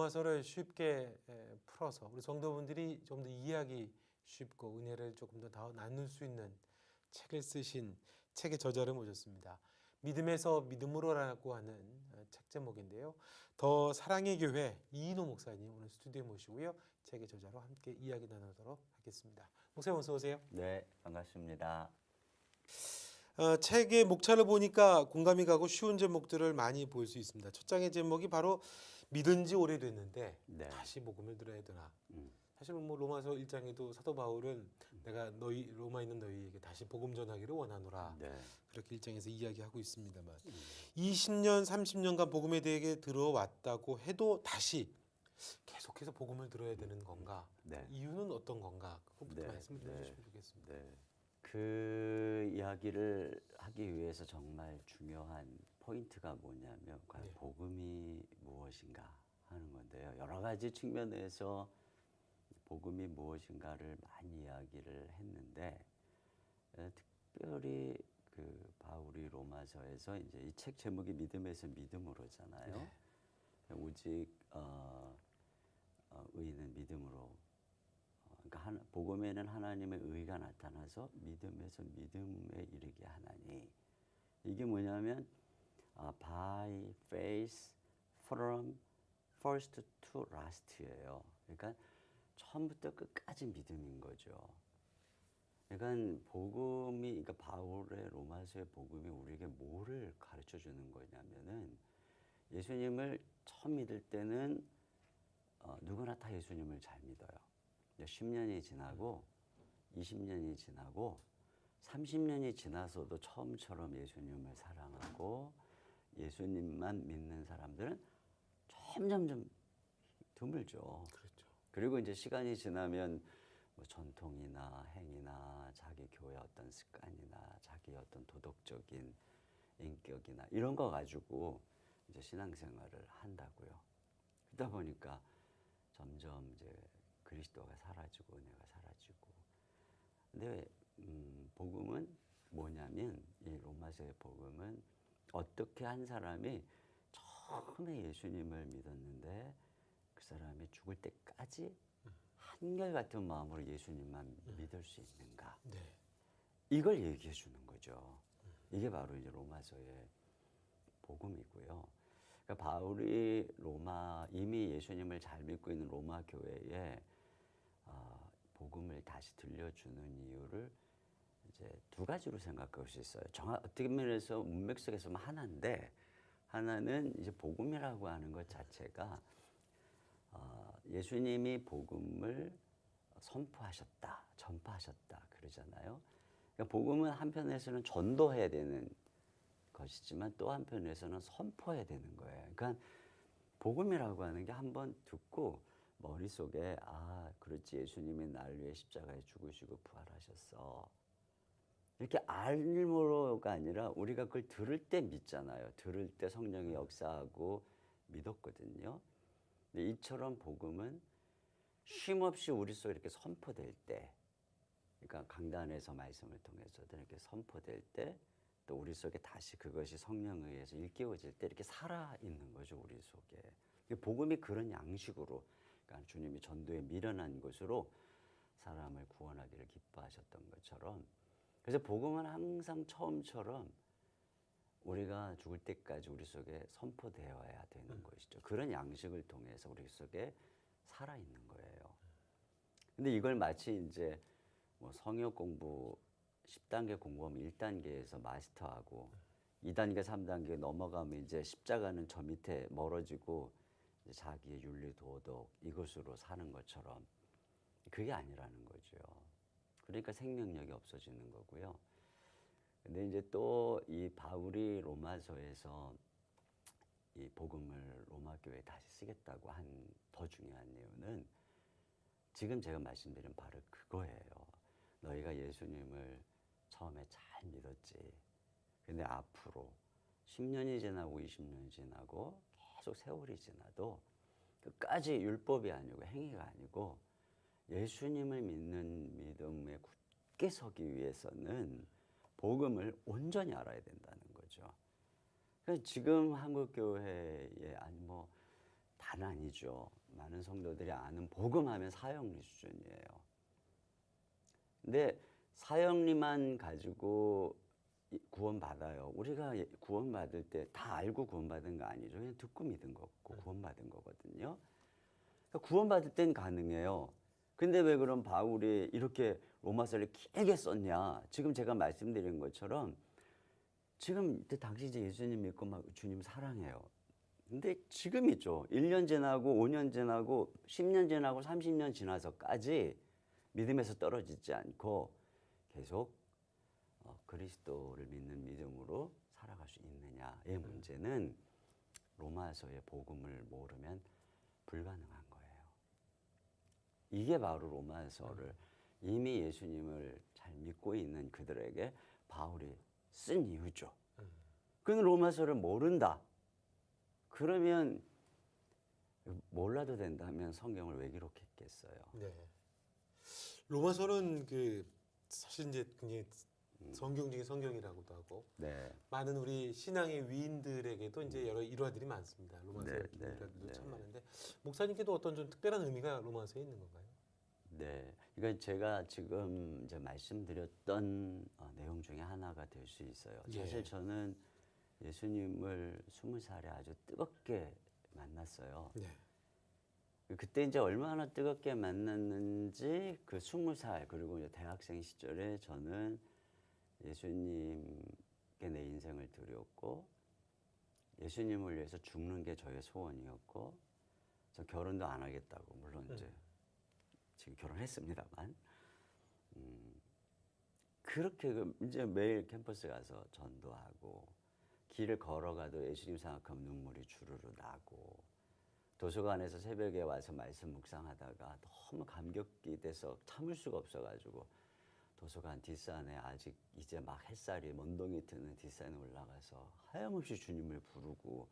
로마서를 쉽게 풀어서 우리 성도분들이 좀 더 이해하기 쉽고 은혜를 조금 더 나눌 수 있는 책을 쓰신 책의 저자를 모셨습니다. 믿음에서 믿음으로라고 하는 책 제목인데요. 더 사랑의 교회 이인호 목사님 오늘 스튜디오에 모시고요. 책의 저자로 함께 이야기 나누도록 하겠습니다. 목사님 어서 오세요. 네, 반갑습니다. 책의 목차를 보니까 공감이 가고 쉬운 제목들을 많이 볼 수 있습니다. 첫 장의 제목이 바로 믿은 지 오래됐는데 네. 다시 복음을 들어야 되나. 사실 뭐 로마서 1장에도 사도 바울은 내가 너희 로마에 있는 너희에게 다시 복음 전하기를 원하노라. 네. 그렇게 1장에서 이야기하고 있습니다만 20년 30년간 복음에 대해 들어왔다고 해도 다시 계속해서 복음을 들어야 되는 건가? 네. 이유는 어떤 건가? 그것부터 네. 말씀을 좀 네. 해주시면 좋겠습니다. 네. 그 이야기를 하기 위해서 정말 중요한 포인트가 뭐냐면 과연 네. 복음이 무엇인가 하는 건데요. 여러 가지 측면에서 복음이 무엇인가를 많이 이야기를 했는데 특별히 그 바울이 로마서에서 이제 이 책 제목이 믿음에서 믿음으로잖아요. 네. 오직 의인은 믿음으로. 그러니까 복음에는 하나님의 의가 나타나서 믿음에서 믿음에 이르게 하나니 이게 뭐냐면 by faith from first to last예요. 그러니까 처음부터 끝까지 믿음인 거죠. 그러니까 복음이 그러니까 바울의 로마서의 복음이 우리에게 뭐를 가르쳐 주는 거냐면은 예수님을 처음 믿을 때는 누구나 다 예수님을 잘 믿어요. 10년이 지나고 20년이 지나고 30년이 지나서도 처음처럼 예수님을 사랑하고 예수님만 믿는 사람들은 점점점 드물죠. 그렇죠. 그리고 이제 시간이 지나면 뭐 전통이나 행위나 자기 교회 어떤 습관이나 자기 어떤 도덕적인 인격이나 이런 거 가지고 이제 신앙생활을 한다고요. 그러다 보니까 점점 이제 그리스도가 사라지고 은혜가 사라지고. 근데 복음은 뭐냐면 이 로마서의 복음은 어떻게 한 사람이 처음에 예수님을 믿었는데 그 사람이 죽을 때까지 한결같은 마음으로 예수님만 믿을 수 있는가. 네. 이걸 얘기해 주는 거죠. 이게 바로 이제 로마서의 복음이고요. 그러니까 바울이 이미 예수님을 잘 믿고 있는 로마 교회에 복음을 다시 들려주는 이유를 이제 두 가지로 생각할 수 있어요. 어떻게 면에서 문맥 속에서만 하나인데 하나는 이제 복음이라고 하는 것 자체가 예수님이 복음을 선포하셨다, 전파하셨다 그러잖아요. 그러니까 복음은 한편에서는 전도해야 되는 것이지만 또 한편에서는 선포해야 되는 거예요. 그러니까 복음이라고 하는 게 한번 듣고 머릿속에 그렇지 예수님이 날 위해 십자가에 죽으시고 부활하셨어. 이렇게 알므로가 아니라 우리가 그걸 들을 때 믿잖아요. 들을 때 성령이 역사하고 믿었거든요. 근데 이처럼 복음은 쉼없이 우리 속에 이렇게 선포될 때, 그러니까 강단에서 말씀을 통해서도 이렇게 선포될 때 또 우리 속에 다시 그것이 성령에 의해서 일깨워질 때 이렇게 살아있는 거죠, 우리 속에. 복음이 그런 양식으로, 그러니까 주님이 전도에 미련한 것으로 사람을 구원하기를 기뻐하셨던 것처럼, 그래서 복음은 항상 처음처럼 우리가 죽을 때까지 우리 속에 선포되어야 되는 것이죠. 그런 양식을 통해서 우리 속에 살아있는 거예요. 근데 이걸 마치 이제 뭐 성역 공부 10단계 공부하면 1단계에서 마스터하고 2단계, 3단계 넘어가면 이제 십자가는 저 밑에 멀어지고 이제 자기의 윤리, 도덕 이것으로 사는 것처럼 그게 아니라는 거죠. 그러니까 생명력이 없어지는 거고요. 근데 이제 또 이 바울이 로마서에서 이 복음을 로마 교회에 다시 쓰겠다고 한 더 중요한 이유는 지금 제가 말씀드린 바로 그거예요. 너희가 예수님을 처음에 잘 믿었지. 근데 앞으로 10년이 지나고 20년이 지나고 계속 세월이 지나도 끝까지 율법이 아니고 행위가 아니고 예수님을 믿는 믿음에 굳게 서기 위해서는 복음을 온전히 알아야 된다는 거죠. 그래서 지금 한국 교회에 아니 뭐 다는 아니죠. 많은 성도들이 아는 복음하면 사형리 수준이에요. 근데 사형리만 가지고 구원받아요. 우리가 구원받을 때 다 알고 구원받은 거 아니죠. 그냥 듣고 믿은 거고 구원받은 거거든요. 그러니까 구원받을 땐 가능해요. 근데 왜 그럼 바울이 이렇게 로마서를 길게 썼냐? 지금 제가 말씀드린 것처럼 지금 당시 이제 예수님 믿고 막 주님 사랑해요. 근데 지금이죠. 1년 지나고 5년 지나고 10년 지나고 30년 지나서까지 믿음에서 떨어지지 않고 계속 그리스도를 믿는 믿음으로 살아갈 수 있느냐의 문제는 로마서의 복음을 모르면 불가능한 거예요. 이게 바로 로마서를 이미 예수님을 잘 믿고 있는 그들에게 바울이 쓴 이유죠. 그는 로마서를 모른다. 그러면 몰라도 된다면 성경을 왜 기록했겠어요? 네. 로마서는 사실 이제 굉장히 성경 중에 성경이라고도 하고 네. 많은 우리 신앙의 위인들에게도 이제 여러 일화들이 많습니다. 로마서의 네, 일화들도 네, 참 네. 많은데 목사님께도 어떤 좀 특별한 의미가 로마서에 있는 건가요? 네. 그러니까 제가 지금 이제 말씀드렸던 내용 중에 하나가 될 수 있어요. 사실 예. 저는 예수님을 20살에 아주 뜨겁게 만났어요. 네. 그때 이제 얼마나 뜨겁게 만났는지 그 20살 그리고 이제 대학생 시절에 저는 예수님께 내 인생을 드렸고 예수님을 위해서 죽는 게 저의 소원이었고 저 결혼도 안 하겠다고 물론 이제 지금 결혼했습니다만 그렇게 이제 매일 캠퍼스 가서 전도하고 길을 걸어가도 예수님 생각하면 눈물이 주르르 나고 도서관에서 새벽에 와서 말씀 묵상하다가 너무 감격이 돼서 참을 수가 없어가지고 도서관 뒷산에 아직 이제 막 햇살이 먼동이 트는 뒷산에 올라가서 하염없이 주님을 부르고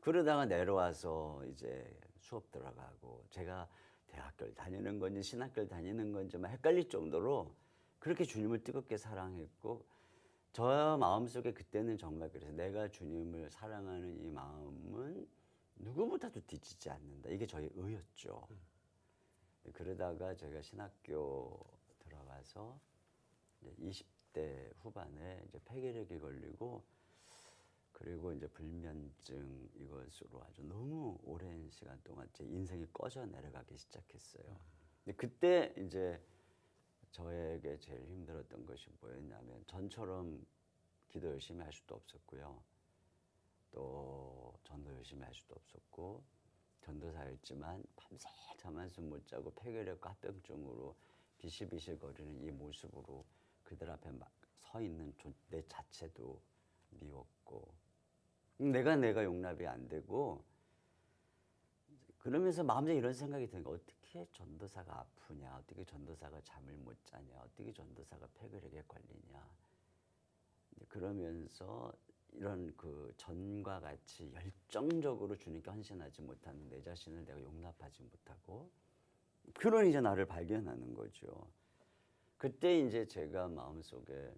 그러다가 내려와서 이제 수업 들어가고 제가 대학교를 다니는 건지 신학교를 다니는 건지 막 헷갈릴 정도로 그렇게 주님을 뜨겁게 사랑했고 저 마음속에 그때는 정말 그래서 내가 주님을 사랑하는 이 마음은 누구보다도 뒤지지 않는다. 이게 저의 의였죠. 그러다가 제가 신학교 들어가서 이제 20대 후반에 이제 폐결핵이 걸리고 그리고 이제 불면증 이것으로 아주 너무 오랜 시간 동안 제 인생이 꺼져 내려가기 시작했어요. 근데 그때 이제 저에게 제일 힘들었던 것이 뭐였냐면 전처럼 기도 열심히 할 수도 없었고요. 또 전도 열심히 할 수도 없었고 전도사였지만 밤새 잠 한숨 못 자고 폐결핵과 합병증으로 비실비실거리는 이 모습으로 그들 앞에 막 서 있는 내 자체도 미웠고 내가 용납이 안 되고 그러면서 마음속에 이런 생각이 드는 거예요. 어떻게 전도사가 아프냐, 어떻게 전도사가 잠을 못 자냐, 어떻게 전도사가 폐결핵에 걸리냐. 그러면서 이런 그 전과 같이 열정적으로 주님께 헌신하지 못하는 내 자신을 내가 용납하지 못하고 그런 이제 나를 발견하는 거죠. 그때 이제 제가 마음속에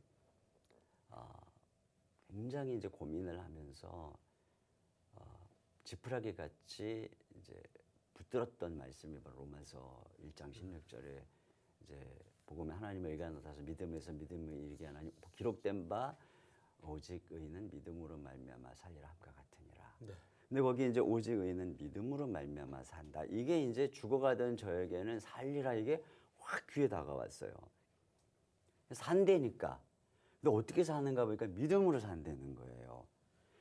굉장히 이제 고민을 하면서 지푸라기 같이 이제 붙들었던 말씀이 바로 로마서 1장 16절에 이제 복음에 하나님의 의가 나타나서 믿음에서 믿음을 이르게 하나니 기록된 바 오직 의는 믿음으로 말미암아 살리라 함과 같으니라. 네. 근데 거기 이제 오직 의는 믿음으로 말미암아 산다. 이게 이제 죽어가던 저에게는 살리라 이게 확 귀에 다가왔어요. 산다니까. 근데 어떻게 사는가 보니까 믿음으로 산다는 거예요.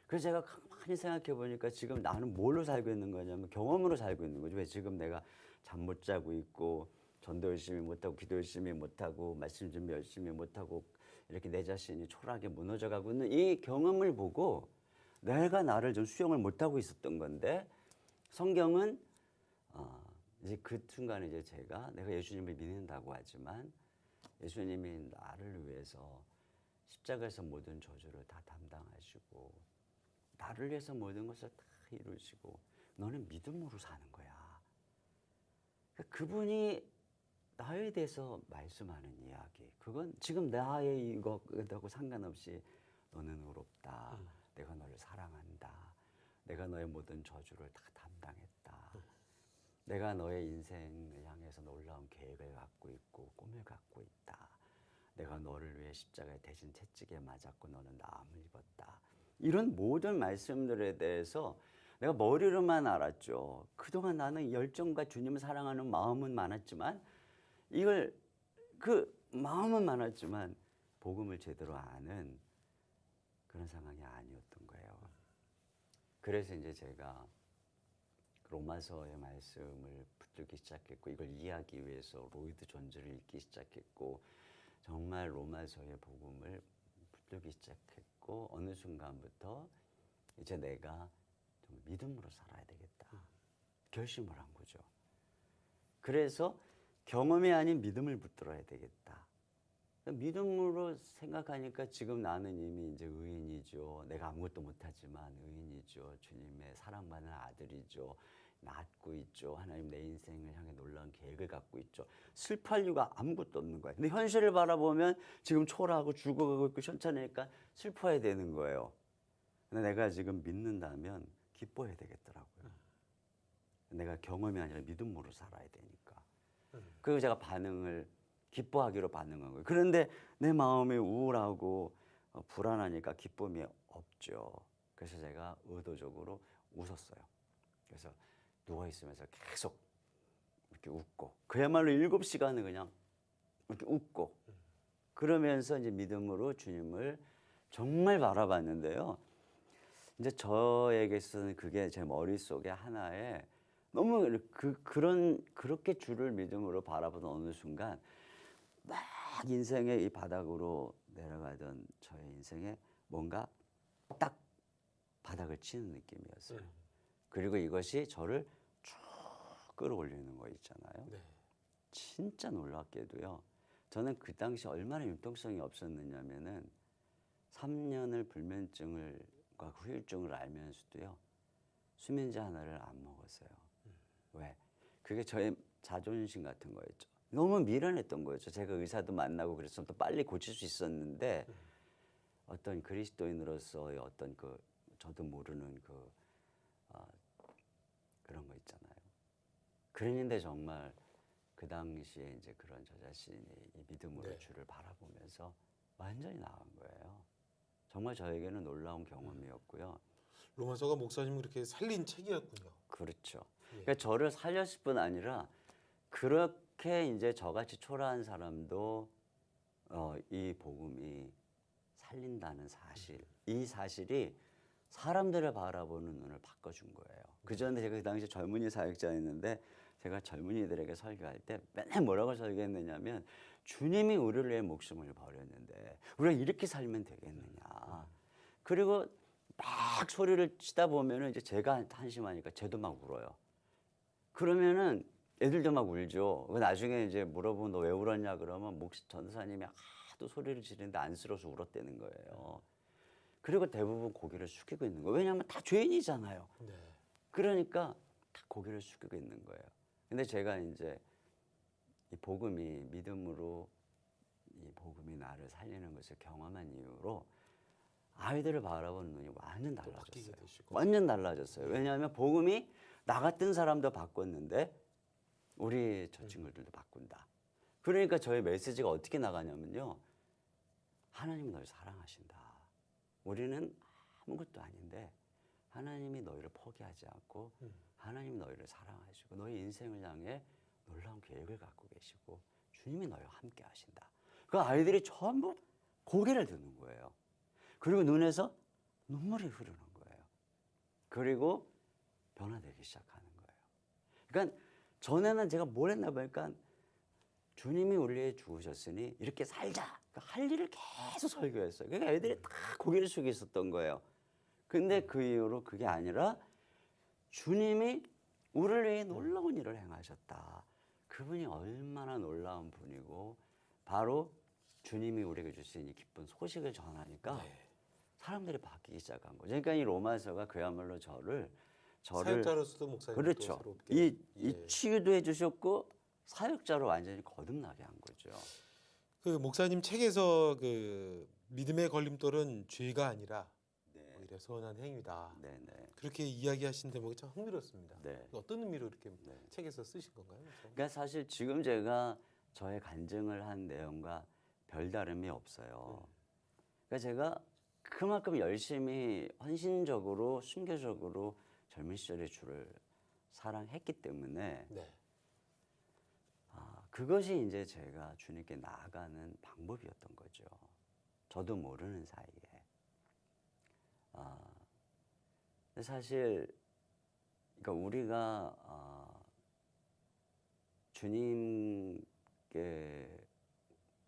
그래서 제가 가만히 생각해 보니까 지금 나는 뭘로 살고 있는 거냐면 경험으로 살고 있는 거죠. 왜 지금 내가 잠 못 자고 있고 전도 열심히 못하고 기도 열심히 못하고 말씀 준비 열심히 못하고 이렇게 내 자신이 초라하게 무너져가고 있는 이 경험을 보고 내가 나를 좀 수용을 못하고 있었던 건데 성경은 이제 그 순간에 이제 내가 예수님을 믿는다고 하지만 예수님이 나를 위해서 십자가에서 모든 저주를 다 담당하시고 나를 위해서 모든 것을 다 이루시고 너는 믿음으로 사는 거야. 그분이 나에 대해서 말씀하는 이야기. 그건 지금 나의 이거하고 상관없이 너는 의롭다. 내가 너를 사랑한다. 내가 너의 모든 저주를 다 담당했다. 내가 너의 인생을 향해서 놀라운 계획을 갖고 있고 꿈을 갖고 있다. 내가 너를 위해 십자가에 대신 채찍에 맞았고 너는 나음을 입었다. 이런 모든 말씀들에 대해서 내가 머리로만 알았죠. 그동안 나는 열정과 주님을 사랑하는 마음은 많았지만 이걸 그 마음은 많았지만 복음을 제대로 아는 그런 상황이 아니었던 거예요. 그래서 이제 제가 로마서의 말씀을 붙들기 시작했고 이걸 이해하기 위해서 로이드 존즈를 읽기 시작했고 정말 로마서의 복음을 붙들기 시작했고 어느 순간부터 이제 내가 좀 믿음으로 살아야 되겠다 결심을 한 거죠. 그래서 경험이 아닌 믿음을 붙들어야 되겠다. 믿음으로 생각하니까 지금 나는 이미 이제 의인이죠. 내가 아무것도 못하지만 의인이죠. 주님의 사랑받는 아들이죠. 낳고 있죠. 하나님 내 인생을 향해 놀라운 계획을 갖고 있죠. 슬퍼할 이유가 아무것도 없는 거예요. 근데 현실을 바라보면 지금 초라하고 죽어가고 있고 현찮으니까 슬퍼해야 되는 거예요. 근데 내가 지금 믿는다면 기뻐해야 되겠더라고요. 내가 경험이 아니라 믿음으로 살아야 되니까. 그리고 제가 기뻐하기로 반응한 거예요. 그런데 내 마음이 우울하고 불안하니까 기쁨이 없죠. 그래서 제가 의도적으로 웃었어요. 그래서 누워있으면서 계속 이렇게 웃고 그야말로 7시간을 그냥 이렇게 웃고 그러면서 이제 믿음으로 주님을 정말 바라봤는데요. 이제 저에게서는 그게 제 머릿속에 하나의 너무 그렇게 주를 믿음으로 바라보던 어느 순간 막 인생의 이 바닥으로 내려가던 저의 인생에 뭔가 딱 바닥을 치는 느낌이었어요. 그리고 이것이 저를 쭉 끌어올리는 거 있잖아요. 네. 진짜 놀랍게도요. 저는 그 당시 얼마나 융통성이 없었느냐면은 3년을 불면증과 후유증을 알면서도요. 수면제 하나를 안 먹었어요. 왜? 그게 저의 자존심 같은 거였죠. 너무 미련했던 거였죠. 제가 의사도 만나고 그래서 또 빨리 고칠 수 있었는데 어떤 그리스도인으로서의 어떤 저도 모르는 그런 거 있잖아요. 그랬는데 정말 그 당시에 이제 그런 저 자신이 이 믿음으로 네. 주를 바라보면서 완전히 나은 거예요. 정말 저에게는 놀라운 경험이었고요. 로마서가 목사님을 그렇게 살린 책이었군요. 그렇죠. 예. 그러니까 저를 살렸을 뿐 아니라 그렇게 이제 저같이 초라한 사람도 이 복음이 살린다는 사실, 이 사실이 사람들을 바라보는 눈을 바꿔준 거예요. 그 전에 제가 그 당시 젊은이 사역자였는데 제가 젊은이들에게 설교할 때 맨날 뭐라고 설교했느냐면 주님이 우리를 위해 목숨을 버렸는데 우리가 이렇게 살면 되겠느냐. 그리고 막 소리를 치다 보면은 이제 제가 한심하니까 쟤도 막 울어요. 그러면은 애들도 막 울죠. 나중에 이제 물어보면 너 왜 울었냐 그러면 전도사님이 하도 소리를 지르는데 안쓰러워서 울었다는 거예요. 그리고 대부분 고개를 숙이고 있는 거예요. 왜냐하면 다 죄인이잖아요. 네. 그러니까 다 고개를 숙이고 있는 거예요. 근데 제가 이제 이 복음이 믿음으로 이 복음이 나를 살리는 것을 경험한 이후로 아이들을 바라보는 눈이 완전 달라졌어요. 완전 달라졌어요. 왜냐하면 복음이 나 같은 사람도 바꿨는데 우리 저 친구들도 바꾼다. 그러니까 저의 메시지가 어떻게 나가냐면요. 하나님은 너를 사랑하신다. 우리는 아무것도 아닌데 하나님이 너희를 포기하지 않고 하나님이 너희를 사랑하시고 너희 인생을 향해 놀라운 계획을 갖고 계시고 주님이 너희와 함께 하신다. 그 아이들이 전부 고개를 드는 거예요. 그리고 눈에서 눈물이 흐르는 거예요. 그리고 변화되기 시작하는 거예요. 그러니까 전에는 제가 뭘 했나 보니까 주님이 우리를 위해 죽으셨으니 이렇게 살자. 할 일을 계속 설교했어요. 그러니까 애들이 다 고개를 숙이고 있었던 거예요. 근데 그 이후로 그게 아니라 주님이 우리를 위해 놀라운 일을 행하셨다. 그분이 얼마나 놀라운 분이고 바로 주님이 우리에게 주신 이 기쁜 소식을 전하니까 사람들이 바뀌기 시작한 거죠. 그러니까 이 로마서가 그야말로 저를 사역자로서도 목사님 그렇죠. 이 치유도 해주셨고 사역자로 완전히 거듭나게 한 거죠. 그 목사님 책에서 그 믿음의 걸림돌은 죄가 아니라 오히려 선한 행위다. 네네. 그렇게 이야기하신 대목이 참 흥미롭습니다. 네. 어떤 의미로 이렇게 네. 책에서 쓰신 건가요? 목사님? 그러니까 사실 지금 제가 저의 간증을 한 내용과 별다름이 없어요. 그러니까 제가 그만큼 열심히 헌신적으로 순교적으로 젊은 시절에 주를 사랑했기 때문에 네. 그것이 이제 제가 주님께 나아가는 방법이었던 거죠. 저도 모르는 사이에. 근데 사실 그러니까 우리가 주님께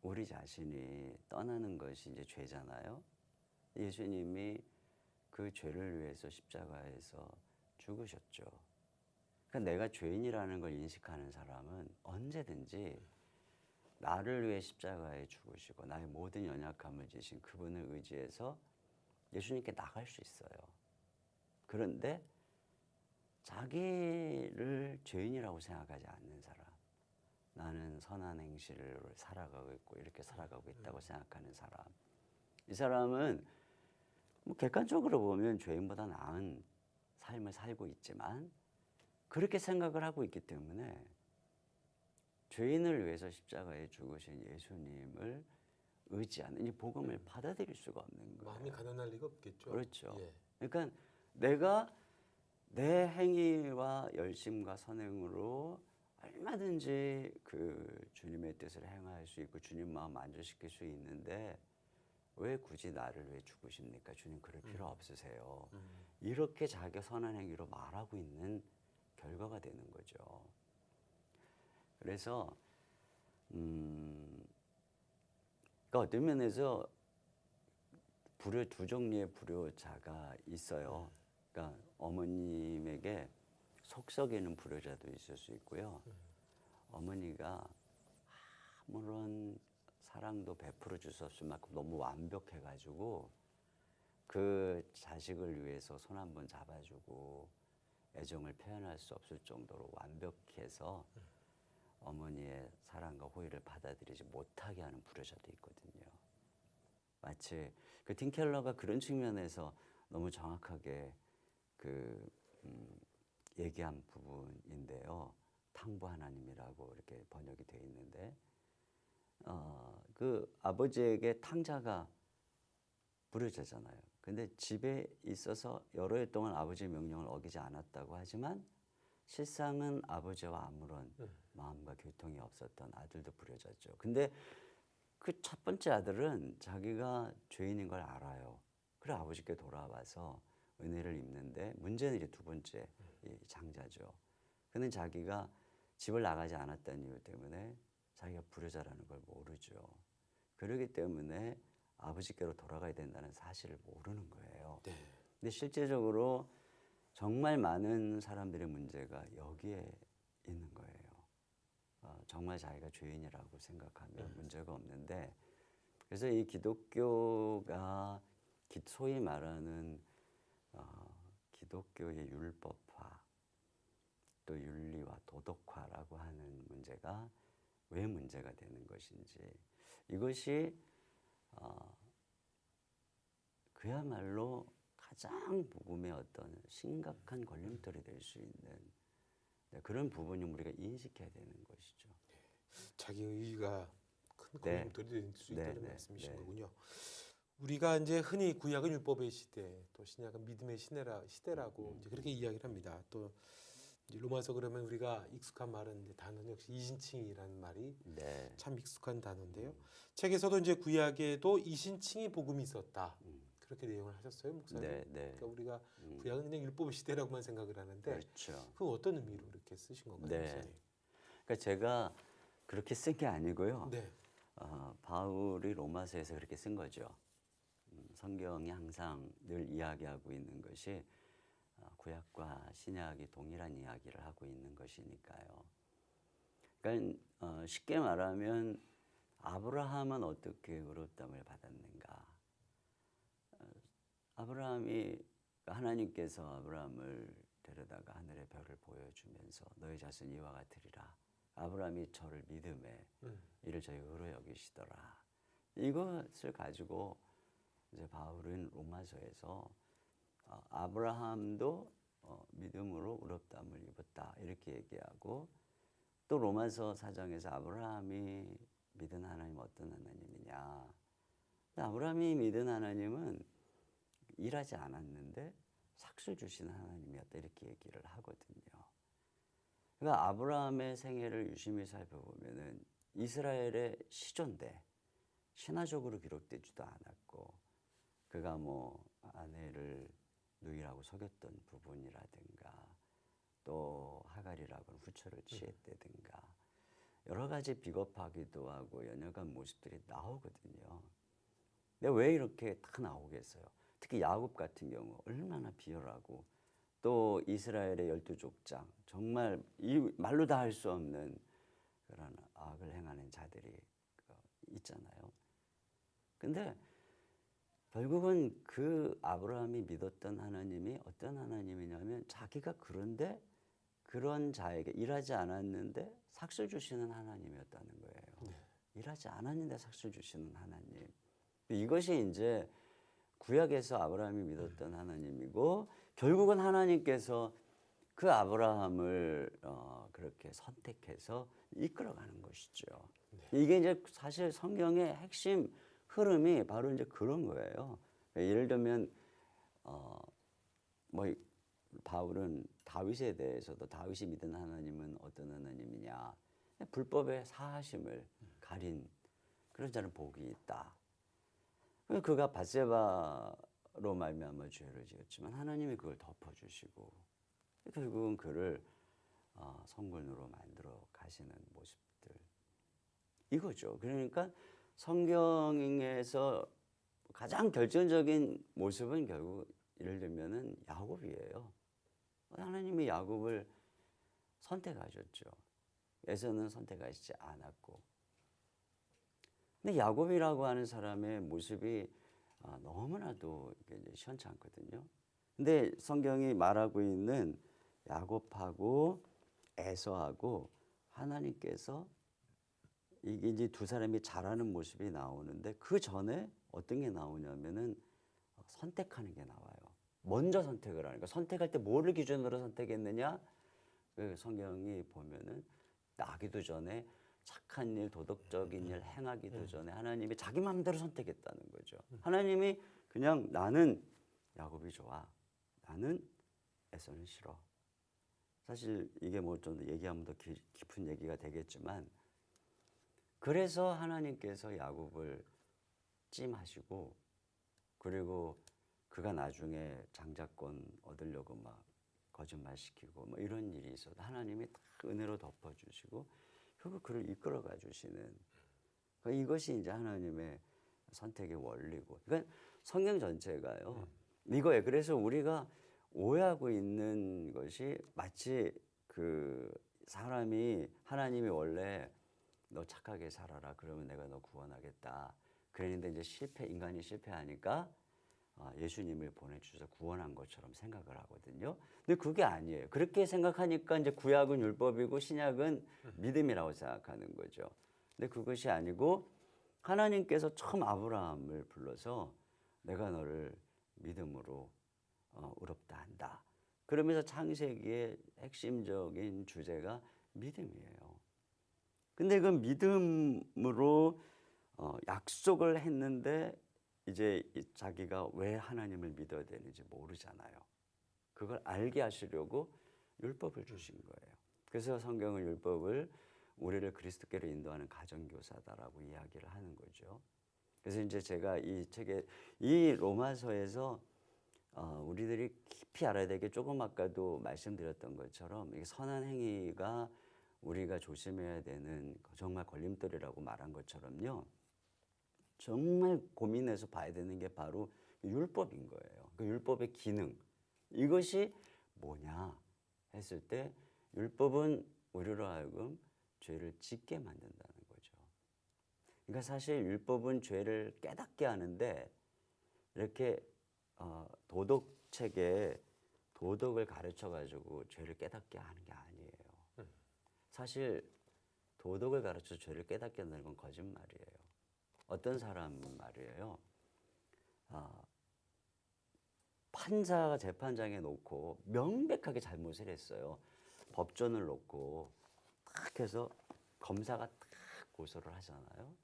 우리 자신이 떠나는 것이 이제 죄잖아요. 예수님이 그 죄를 위해서 십자가에서 죽으셨죠. 그러니까 내가 죄인이라는 걸 인식하는 사람은 언제든지 나를 위해 십자가에 죽으시고 나의 모든 연약함을 지신 그분을 의지해서 예수님께 나갈 수 있어요. 그런데 자기를 죄인이라고 생각하지 않는 사람, 나는 선한 행실을 살아가고 있고 이렇게 살아가고 있다고 생각하는 사람, 이 사람은 뭐 객관적으로 보면 죄인보다 나은 삶을 살고 있지만 그렇게 생각을 하고 있기 때문에 죄인을 위해서 십자가에 죽으신 예수님을 의지하는 이 복음을 받아들일 수가 없는 거예요. 마음이 가난할 리가 없겠죠. 그렇죠. 예. 그러니까 내가 내 행위와 열심과 선행으로 얼마든지 그 주님의 뜻을 행할 수 있고 주님 마음 만족시킬 수 있는데 왜 굳이 나를 위해 죽으십니까? 주님 그럴 필요 없으세요. 이렇게 자기가 선한 행위로 말하고 있는 결과가 되는 거죠. 그래서 그러니까 어떤 면에서 두 종류의 불효자가 있어요. 그러니까 어머님에게 속 썩이는 불효자도 있을 수 있고요. 어머니가 아무런 사랑도 베풀어 줄 수 없을 만큼 너무 완벽해가지고 그 자식을 위해서 손 한 번 잡아주고 애정을 표현할 수 없을 정도로 완벽해서 어머니의 사랑과 호의를 받아들이지 못하게 하는 불효자도 있거든요. 마치 그 틴켈러가 그런 측면에서 너무 정확하게 얘기한 부분인데요. 탕부 하나님이라고 이렇게 번역이 되어 있는데 그 아버지에게 탕자가 불효자잖아요. 근데 집에 있어서 여러 해 동안 아버지의 명령을 어기지 않았다고 하지만 실상은 아버지와 아무런 마음과 교통이 없었던 아들도 불효자죠. 근데 그 첫 번째 아들은 자기가 죄인인 걸 알아요. 그래 아버지께 돌아와서 은혜를 입는데 문제는 이제 두 번째 이 장자죠. 그는 자기가 집을 나가지 않았다는 이유 때문에 자기가 불효자라는 걸 모르죠. 그렇기 때문에 아버지께로 돌아가야 된다는 사실을 모르는 거예요. 네. 근데 실제적으로 정말 많은 사람들의 문제가 여기에 있는 거예요. 정말 자기가 죄인이라고 생각하면 문제가 없는데 그래서 이 기독교가 소위 말하는 기독교의 율법화 또 윤리와 도덕화라고 하는 문제가 왜 문제가 되는 것인지 이것이 그야말로 가장 복음의 어떤 심각한 걸림돌이 될 수 있는 그런 부분을 우리가 인식해야 되는 것이죠. 자기 의의가 큰 네. 걸림돌이 될 수 네, 있다는 네, 말씀이신 네. 거군요. 우리가 이제 흔히 구약은 율법의 시대, 또 신약은 믿음의 시대라고 이제 그렇게 이야기를 합니다. 또 이제 로마서 그러면 우리가 익숙한 말은 이제 단어는 역시 이신칭이라는 말이 네. 참 익숙한 단어인데요. 책에서도 이제 구약에도 이신칭이 복음이 있었다. 그렇게 내용을 하셨어요, 목사님. 네, 네. 그러니까 우리가 구약은 그냥 율법의 시대라고만 생각을 하는데 그렇죠. 그 어떤 의미로 이렇게 쓰신 건가요, 네. 목사님? 그러니까 제가 그렇게 쓴 게 아니고요. 네. 바울이 로마서에서 그렇게 쓴 거죠. 성경이 항상 늘 이야기하고 있는 것이 구약과 신약이 동일한 이야기를 하고 있는 것이니까요. 그러니까 쉽게 말하면 아브라함은 어떻게 의롭다함을 받았는가? 아브라함이 하나님께서 아브라함을 데려다가 하늘의 별을 보여주면서 너희 자손 이와 같으리라. 아브라함이 저를 믿음에 이를 저희 의로 여기시더라. 이것을 가지고 이제 바울은 로마서에서 아브라함도 믿음으로 의롭다함을 입었다 이렇게 얘기하고 또 로마서 4장에서 아브라함이 믿은 하나님 어떤 하나님이냐. 아브라함이 믿은 하나님은 일하지 않았는데 삭슬 주시는 하나님이었다 이렇게 얘기를 하거든요. 그러니까 아브라함의 생애를 유심히 살펴보면은 이스라엘의 시조인데 신화적으로 기록되지도 않았고 그가 뭐 아내를 누이라고 속였던 부분이라든가 또 하갈이라고는 후처를 취했다든가 여러 가지 비겁하기도 하고 연약한 모습들이 나오거든요. 근데 왜 이렇게 다 나오겠어요? 특히 야곱 같은 경우 얼마나 비열하고 또 이스라엘의 12족장 정말 이 말로 다 할 수 없는 그런 악을 행하는 자들이 있잖아요. 근데 결국은 그 아브라함이 믿었던 하나님이 어떤 하나님이냐면 자기가 그런데 그런 자에게 일하지 않았는데 삭슬 주시는 하나님이었다는 거예요. 네. 일하지 않았는데 삭슬 주시는 하나님. 이것이 이제 구약에서 아브라함이 믿었던 하나님이고 결국은 하나님께서 그 아브라함을 그렇게 선택해서 이끌어가는 것이죠. 네. 이게 이제 사실 성경의 핵심 흐름이 바로 이제 그런 거예요. 예를 들면 뭐 바울은 다윗에 대해서도 다윗이 믿은 하나님은 어떤 하나님이냐, 불법의 사하심을 가린 그런 자는 복이 있다. 그가 밧세바로 말미암아 죄를 지었지만 하나님이 그걸 덮어주시고 결국은 그를 성군으로 만들어 가시는 모습들 이거죠. 그러니까 성경에서 가장 결정적인 모습은 결국 예를 들면은 야곱이에요. 하나님이 야곱을 선택하셨죠. 에서는 선택하시지 않았고. 근데 야곱이라고 하는 사람의 모습이 너무나도 이제 시원찮거든요. 근데 성경이 말하고 있는 야곱하고 에서하고 하나님께서 이게 이제 두 사람이 잘하는 모습이 나오는데 그 전에 어떤 게 나오냐면은 선택하는 게 나와요. 먼저 선택을 하는 거. 선택할 때 뭐를 기준으로 선택했느냐? 그 성경이 보면은 나기도 전에 착한 일, 도덕적인 일 행하기도 전에 하나님이 자기 마음대로 선택했다는 거죠. 하나님이 그냥 나는 야곱이 좋아. 나는 에서는 싫어. 사실 이게 뭐 좀 더 얘기하면 더 깊은 얘기가 되겠지만 그래서 하나님께서 야곱을 찜하시고 그리고 그가 나중에 장자권 얻으려고 막 거짓말시키고 뭐 이런 일이 있어도 하나님이 다 은혜로 덮어주시고 결국 그를 이끌어가 주시는 그러니까 이것이 이제 하나님의 선택의 원리고 그러니까 성경 전체가요 이거예요. 그래서 우리가 오해하고 있는 것이 마치 그 사람이 하나님이 원래 너 착하게 살아라 그러면 내가 너 구원하겠다 그랬는데 이제 인간이 실패하니까 예수님을 보내주셔서 구원한 것처럼 생각을 하거든요. 근데 그게 아니에요. 그렇게 생각하니까 이제 구약은 율법이고 신약은 믿음이라고 생각하는 거죠. 근데 그것이 아니고 하나님께서 처음 아브라함을 불러서 내가 너를 믿음으로 의롭다 한다. 그러면서 창세기의 핵심적인 주제가 믿음이에요. 근데 그 믿음으로 약속을 했는데 이제 자기가 왜 하나님을 믿어야 되는지 모르잖아요. 그걸 알게 하시려고 율법을 주신 거예요. 그래서 성경은 율법을 우리를 그리스도께로 인도하는 가정교사다라고 이야기를 하는 거죠. 그래서 이제 제가 이 책에 이 로마서에서 우리들이 깊이 알아야 될 게 조금 아까도 말씀드렸던 것처럼 이게 선한 행위가 우리가 조심해야 되는 정말 걸림돌이라고 말한 것처럼요. 정말 고민해서 봐야 되는 게 바로 율법인 거예요. 그 율법의 기능. 이것이 뭐냐 했을 때 율법은 우리로 하여금 죄를 짓게 만든다는 거죠. 그러니까 사실 율법은 죄를 깨닫게 하는데 이렇게 도덕책에 도덕을 가르쳐 가지고 죄를 깨닫게 하는 게 아니에요. 사실 도덕을 가르쳐 죄를 깨닫게 한다는 건 거짓말이에요. 어떤 사람 말이에요. 판사가 재판장에 놓고 명백하게 잘못을 했어요. 법전을 놓고 딱 해서 검사가 딱 고소를 하잖아요.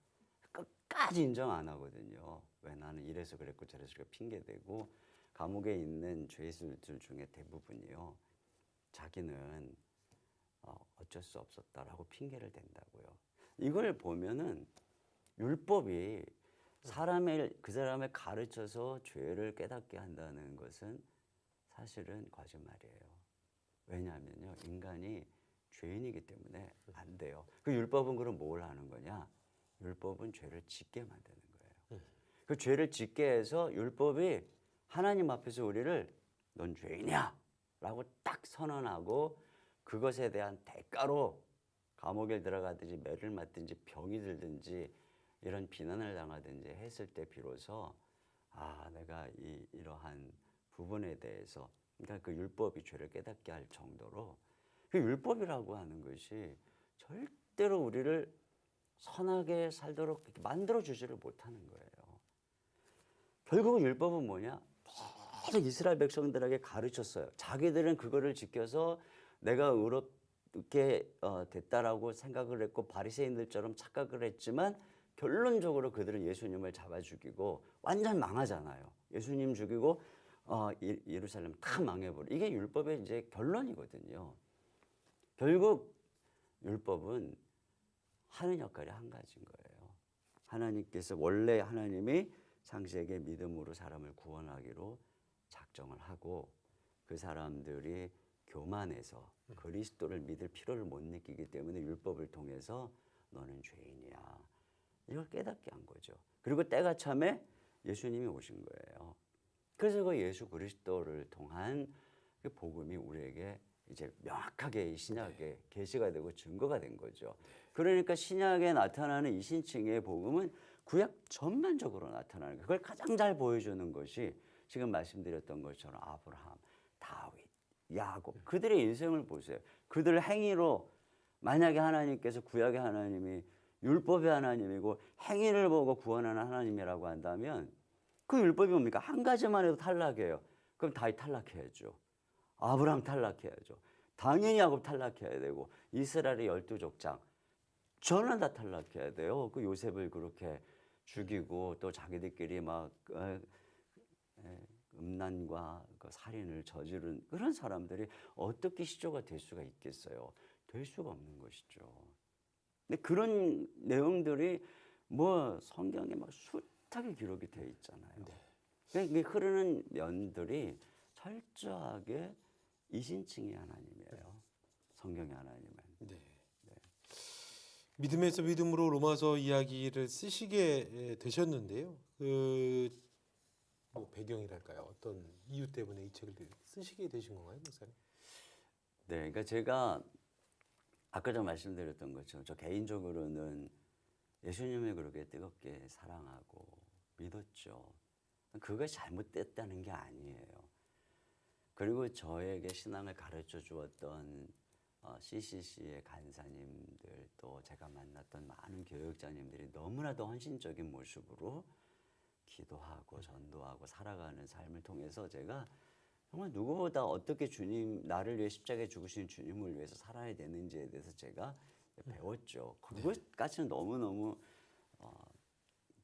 끝까지 인정 안 하거든요. 왜 나는 이래서 그랬고 저래서 그랬고 핑계대고 감옥에 있는 죄수들 중에 대부분이요. 자기는 어쩔 수 없었다라고 핑계를 댄다고요. 이걸 보면은 율법이 그 사람을 가르쳐서 죄를 깨닫게 한다는 것은 사실은 거짓말이에요. 왜냐하면요, 인간이 죄인이기 때문에 안 돼요. 그 율법은 그럼 뭘 하는 거냐? 율법은 죄를 짓게 만드는 거예요. 그 죄를 짓게 해서 율법이 하나님 앞에서 우리를 넌 죄인이야 라고 딱 선언하고 그것에 대한 대가로 감옥에 들어가든지 매를 맞든지 병이 들든지 이런 비난을 당하든지 했을 때 비로소 내가 이러한 부분에 대해서 그러니까 그 율법이 죄를 깨닫게 할 정도로 그 율법이라고 하는 것이 절대로 우리를 선하게 살도록 만들어 주지를 못하는 거예요. 결국은 율법은 뭐냐? 계속 이스라엘 백성들에게 가르쳤어요. 자기들은 그거를 지켜서 내가 의롭게 됐다라고 생각을 했고 바리새인들처럼 착각을 했지만 결론적으로 그들은 예수님을 잡아 죽이고 완전 망하잖아요. 예수님 죽이고 예루살렘 다 망해버려. 이게 율법의 이제 결론이거든요. 결국 율법은 하는 역할이 한 가지인 거예요. 하나님께서 원래 하나님이 창세기에 믿음으로 사람을 구원하기로 작정을 하고 그 사람들이 교만해서 그리스도를 믿을 필요를 못 느끼기 때문에 율법을 통해서 너는 죄인이야. 이걸 깨닫게 한 거죠. 그리고 때가 참에 예수님이 오신 거예요. 그래서 그 예수 그리스도를 통한 그 복음이 우리에게 이제 명확하게 이 신약에 계시가 되고 증거가 된 거죠. 그러니까 신약에 나타나는 이 신칭의 복음은 구약 전반적으로 나타나는 거예요. 그걸 가장 잘 보여주는 것이 지금 말씀드렸던 것처럼 아브라함, 다윗, 야곱 그들의 인생을 보세요. 그들 행위로 만약에 하나님께서 구약의 하나님이 율법의 하나님이고 행위를 보고 구원하는 하나님이라고 한다면 그 율법이 뭡니까? 한 가지만 해도 탈락이에요. 그럼 다윗 탈락해야죠. 아브라함 탈락해야죠. 당연히 야곱 탈락해야 되고 이스라엘의 12족장 전원 다 탈락해야 돼요. 그 요셉을 그렇게 죽이고 또 자기들끼리 막 음란과 그 살인을 저지른 그런 사람들이 어떻게 시조가 될 수가 있겠어요? 될 수가 없는 것이죠. 근데 그런 내용들이 뭐 성경에 막 숱하게 기록이 되어 있잖아요. 네. 흐르는 면들이 철저하게 이신칭의 하나님이에요. 성경의 하나님은. 네. 믿음에서 믿음으로 로마서 이야기를 쓰시게 되셨는데요. 뭐 배경이랄까요? 어떤 이유 때문에 이 책을 쓰시게 되신 건가요, 목사님? 네, 그러니까 제가 아까 전 말씀드렸던 것처럼 저 개인적으로는 예수님을 그렇게 뜨겁게 사랑하고 믿었죠. 그것이 잘못됐다는 게 아니에요. 그리고 저에게 신앙을 가르쳐 주었던 CCC의 간사님들 또 제가 만났던 많은 교육자님들이 너무나도 헌신적인 모습으로 기도하고 전도하고 살아가는 삶을 통해서 제가 정말 누구보다 어떻게 주님 나를 위해 십자가에 죽으신 주님을 위해서 살아야 되는지에 대해서 제가 배웠죠. 그것까지는 너무너무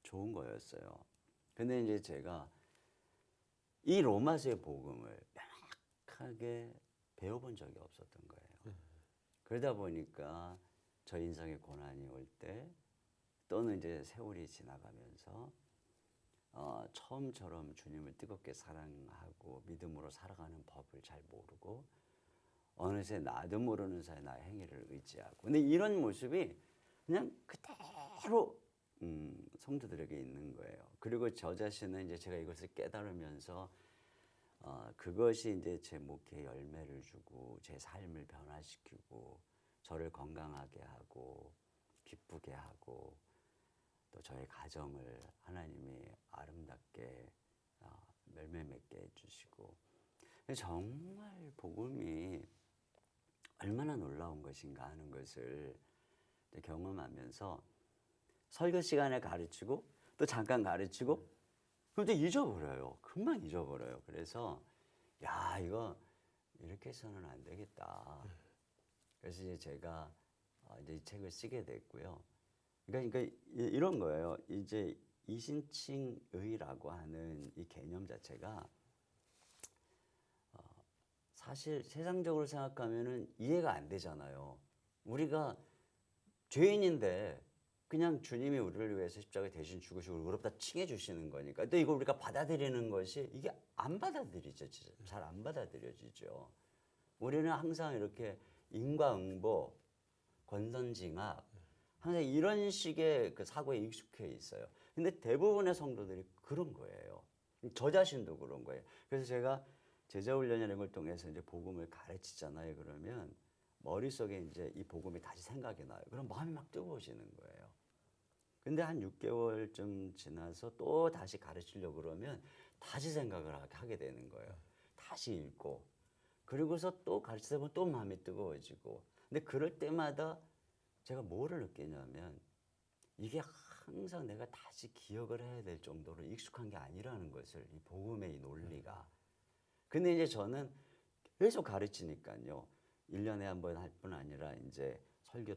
좋은 거였어요. 근데 이제 제가 이 로마서의 복음을 명확하게 배워본 적이 없었던 거예요. 그러다 보니까 저 인생의 고난이 올 때 또는 이제 세월이 지나가면서 처음처럼 주님을 뜨겁게 사랑하고 믿음으로 살아가는 법을 잘 모르고 어느새 나도 모르는 사이에 나의 행위를 의지하고 근데 이런 모습이 그냥 그대로 성도들에게 있는 거예요. 그리고 저 자신은 이제 제가 이것을 깨달으면서 그것이 이제 제 목회에 열매를 주고 제 삶을 변화시키고 저를 건강하게 하고 기쁘게 하고 또 저의 가정을 하나님이 아름답게 열매 맺게 해주시고 정말 복음이 얼마나 놀라운 것인가 하는 것을 경험하면서 설교 시간에 가르치고 또 잠깐 가르치고 근데 잊어버려요. 금방 잊어버려요. 그래서 야 이거 이렇게 해서는 안 되겠다. 그래서 이제 제가 이제 이 책을 쓰게 됐고요. 그러니까 이런 거예요. 이제 이신칭의라고 하는 이 개념 자체가 사실 세상적으로 생각하면은 이해가 안 되잖아요. 우리가 죄인인데 그냥 주님이 우리를 위해서 십자가에 대신 죽으시고 의롭다 칭해 주시는 거니까. 또 이걸 우리가 받아들이는 것이 이게 안 받아들이죠. 잘 안 받아들여지죠. 우리는 항상 이렇게 인과응보, 권선징악 항상 이런 식의 그 사고에 익숙해 있어요. 근데 대부분의 성도들이 그런 거예요. 저 자신도 그런 거예요. 그래서 제가 제자훈련이라는 걸 통해서 이제 복음을 가르치잖아요. 그러면 머릿속에 이제 이 복음이 다시 생각이 나요. 그럼 마음이 막 뜨거워지는 거예요. 근데 한 6개월쯤 지나서 또 다시 가르치려고 그러면 다시 생각을 하게 되는 거예요. 다시 읽고. 그리고서 또 가르치다 보면 또 마음이 뜨거워지고. 근데 그럴 때마다 제가 뭐를 느끼냐면 이게 항상 내가 다시 기억을 해야 될 정도로 익숙한 게 아니라는 것을, 이 복음의 이 논리가. 근데 이제 저는 계속 가르치니까요. 1년에 한 번 할 뿐 아니라 이제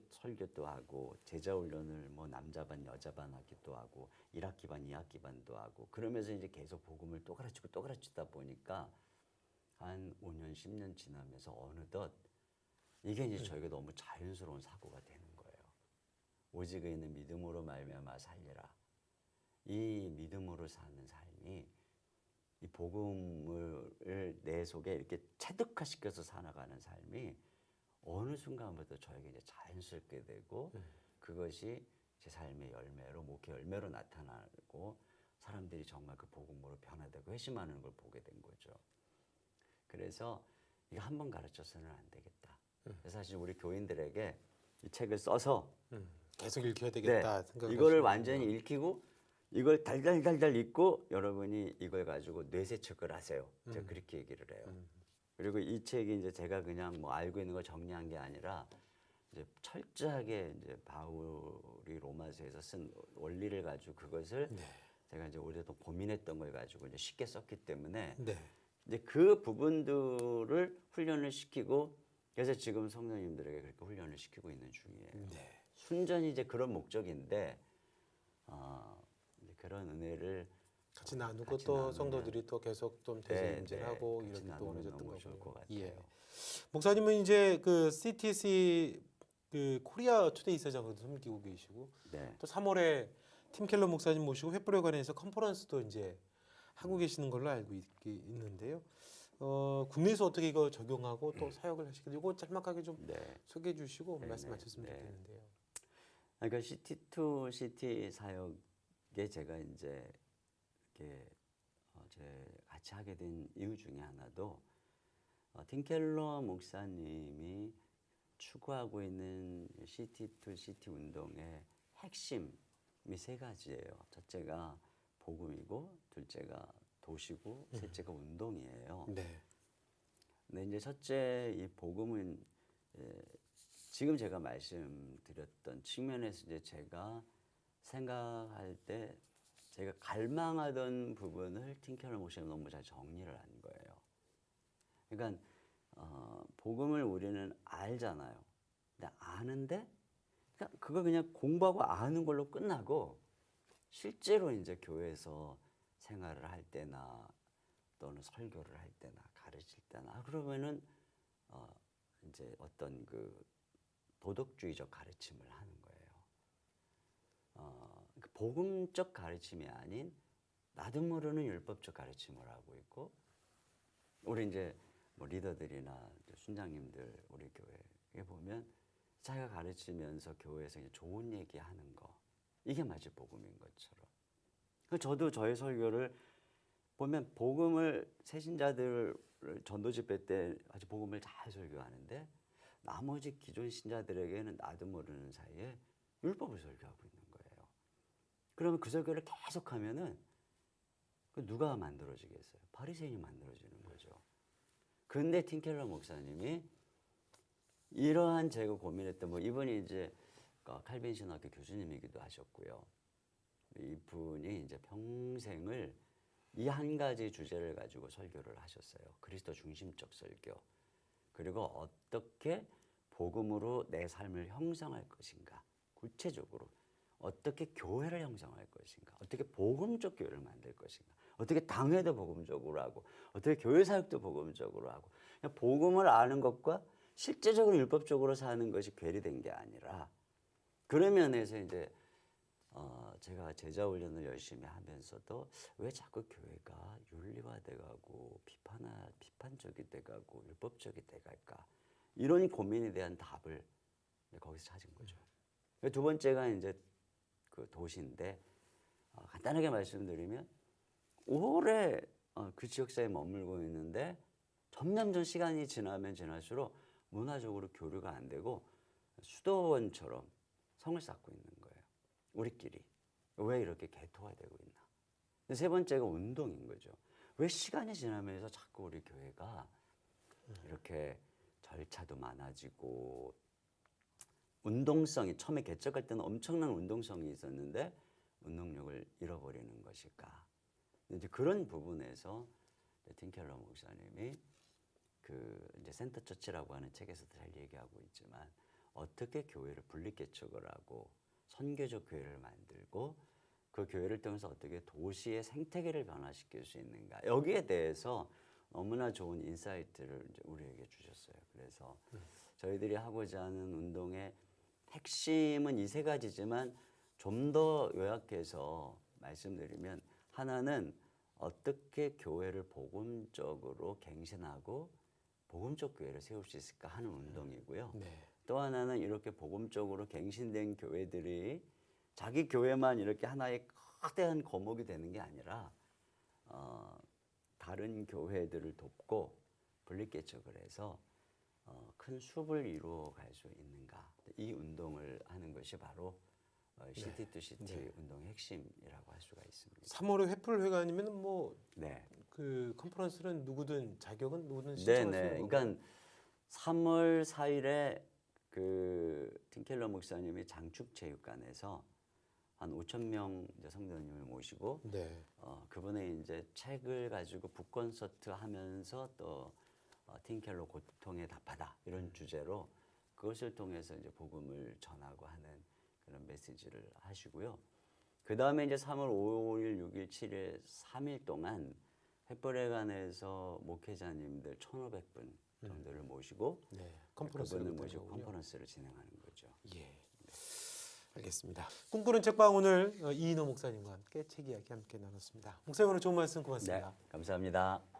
설교도 하고 제자훈련을 뭐 남자반 여자반 하기도 하고 1학기반 2학기반도 하고 그러면서 이제 계속 복음을 또 가르치고 또 가르치다 보니까 한 5년 10년 지나면서 어느덧 이게 이제 저에게 너무 자연스러운 사고가 되는 거예요. 오직 의인은 믿음으로 말미암아 살리라. 이 믿음으로 사는 삶이 이 복음을 내 속에 이렇게 체득화시켜서 살아가는 삶이 어느 순간부터 저에게 이제 자연스럽게 되고 그것이 제 삶의 열매로, 목회 열매로 나타나고 사람들이 정말 그 복음으로 변화되고 회심하는 걸 보게 된 거죠. 그래서 이거 한 번 가르쳐서는 안 되겠다. 그래서 사실 우리 교인들에게 이 책을 써서 계속 읽혀야 되겠다 생각을 이거를 하시는군요. 완전히 읽히고 이걸 달달달달 읽고 여러분이 이걸 가지고 뇌세척을 하세요. 제가 그렇게 얘기를 해요. 그리고 이 책이 이제 제가 그냥 뭐 알고 있는 걸 정리한 게 아니라 이제 철저하게 이제 바울이 로마서에서 쓴 원리를 가지고 그것을 제가 이제 오래도 고민했던 걸 가지고 이제 쉽게 썼기 때문에 네. 이제 그 부분들을 훈련을 시키고 그래서 지금 성도님들에게 그렇게 훈련을 시키고 있는 중이에요. 네. 순전히 이제 그런 목적인데 이제 그런 은혜를 같이 나누고 같이 또 나누면, 성도들이 또 계속 좀 네, 대세임질하고 같이 이렇게 또 나누면 원해졌던 너무 좋을 것 거고요. 같아요. 예. 목사님은 이제 그 CTC 그 코리아 초대 이사장으로도 섬기고 계시고 네. 또 3월에 팀 켈러 목사님 모시고 횃불에 관해서 컨퍼런스도 이제 하고 계시는 걸로 알고 있는데요. 국내에서 어떻게 이거 적용하고 또 사역을 하시길래 이거 짤막하게 좀 네. 소개해 주시고 네, 말씀하셨으면 네. 좋겠는데요. 그러니까 CT2 CT 사역에 제가 이제 이렇게 제 같이 하게 된 이유 중에 하나도 팀켈러 목사님이 추구하고 있는 CT2 CT 운동의 핵심이 세 가지예요. 첫째가 복음이고, 둘째가 도시고, 셋째가 운동이에요. 네. 근데 이제 첫째 이 복음은 지금 제가 말씀드렸던 측면에서 이제 제가 생각할 때 제가 갈망하던 부분을 팀켈러 목사님 너무 잘 정리를 한 거예요. 그러니까 복음을 우리는 알잖아요. 근데 아는데 그걸 그냥 공부하고 아는 걸로 끝나고 실제로 이제 교회에서 생활을 할 때나 또는 설교를 할 때나 가르칠 때나 그러면은 이제 어떤 그 도덕주의적 가르침을 하는 거예요. 그 복음적 가르침이 아닌 나도 모르는 율법적 가르침을 하고 있고 우리 이제 뭐 리더들이나 순장님들 우리 교회에 보면 자기가 가르치면서 교회에서 이제 좋은 얘기하는 거 이게 마치 복음인 것처럼. 저도 저의 설교를 보면 복음을 새신자들 전도 집회 때 아주 복음을 잘 설교하는데 나머지 기존 신자들에게는 나도 모르는 사이에 율법을 설교하고 있는 거예요. 그러면 그 설교를 계속하면은 누가 만들어지겠어요? 바리새인이 만들어지는 거죠. 근데 팀켈러 목사님이 이러한 제가 고민했던 뭐 이분이 이제 칼빈 신학교 교수님이기도 하셨고요. 이분이 이제 평생을 이 한 가지 주제를 가지고 설교를 하셨어요. 그리스도 중심적 설교. 그리고 어떻게 복음으로 내 삶을 형성할 것인가. 구체적으로 어떻게 교회를 형성할 것인가. 어떻게 복음적 교회를 만들 것인가. 어떻게 당회도 복음적으로 하고 어떻게 교회 사역도 복음적으로 하고 그냥 복음을 아는 것과 실제적으로 율법적으로 사는 것이 괴리된 게 아니라 그런 면에서 이제 제가 제자 훈련을 열심히 하면서도 왜 자꾸 교회가 윤리화돼가고 비판적이 돼가고 율법적이 돼갈까 이런 고민에 대한 답을 거기서 찾은 거죠. 두 번째가 이제 그 도시인데 간단하게 말씀드리면 오래 그 지역사회에 머물고 있는데 점점 시간이 지나면 지날수록 문화적으로 교류가 안 되고 수도원처럼 성을 쌓고 있는 거예요. 우리끼리. 왜 이렇게 개토화되고 있나. 근데 세 번째가 운동인 거죠. 왜 시간이 지나면서 자꾸 우리 교회가 이렇게 절차도 많아지고 운동성이 처음에 개척할 때는 엄청난 운동성이 있었는데 운동력을 잃어버리는 것일까. 이제 그런 부분에서 팀 켈러 목사님이 그 이제 센터 처치라고 하는 책에서도 잘 얘기하고 있지만 어떻게 교회를 분립 개척을 하고 선교적 교회를 만들고 그 교회를 통해서 어떻게 도시의 생태계를 변화시킬 수 있는가 여기에 대해서 너무나 좋은 인사이트를 이제 우리에게 주셨어요. 그래서 저희들이 하고자 하는 운동의 핵심은 이 세 가지지만 좀 더 요약해서 말씀드리면 하나는 어떻게 교회를 복음적으로 갱신하고 복음적 교회를 세울 수 있을까 하는 운동이고요. 네. 또 하나는 이렇게 복음적으로 갱신된 교회들이 자기 교회만 이렇게 하나의 거대한 거목이 되는 게 아니라 다른 교회들을 돕고 분립개척을 해서 큰 숲을 이루어갈 수 있는가. 이 운동을 하는 것이 바로 시티 투 시티 운동의 핵심이라고 할 수가 있습니다. 3월에 횃불회관이면 뭐 네. 그 컨퍼런스는 누구든 자격은 누구든 신청할 수 있는 건가요? 그러니까 3월 4일에 그 팀켈러 목사님이 장축체육관에서 한 5,000명 이제 성도님을 모시고 네. 그분의 이제 책을 가지고 북콘서트 하면서 또 팀켈러 고통에 답하다 이런 주제로 그것을 통해서 이제 복음을 전하고 하는 그런 메시지를 하시고요. 그 다음에 이제 3월 5일, 6일, 7일 3일 동안 횃불회관에서 목회자님들 1,500분 정도를 모시고 네. 컨퍼런스를 그분을 못한 모시고 거군요. 컨퍼런스를 진행하는 거죠. 예. 알겠습니다. 꿈꾸는 책방 오늘 이인호 목사님과 함께 책 이야기 함께 나눴습니다. 목사님 오늘 좋은 말씀 고맙습니다. 네, 감사합니다.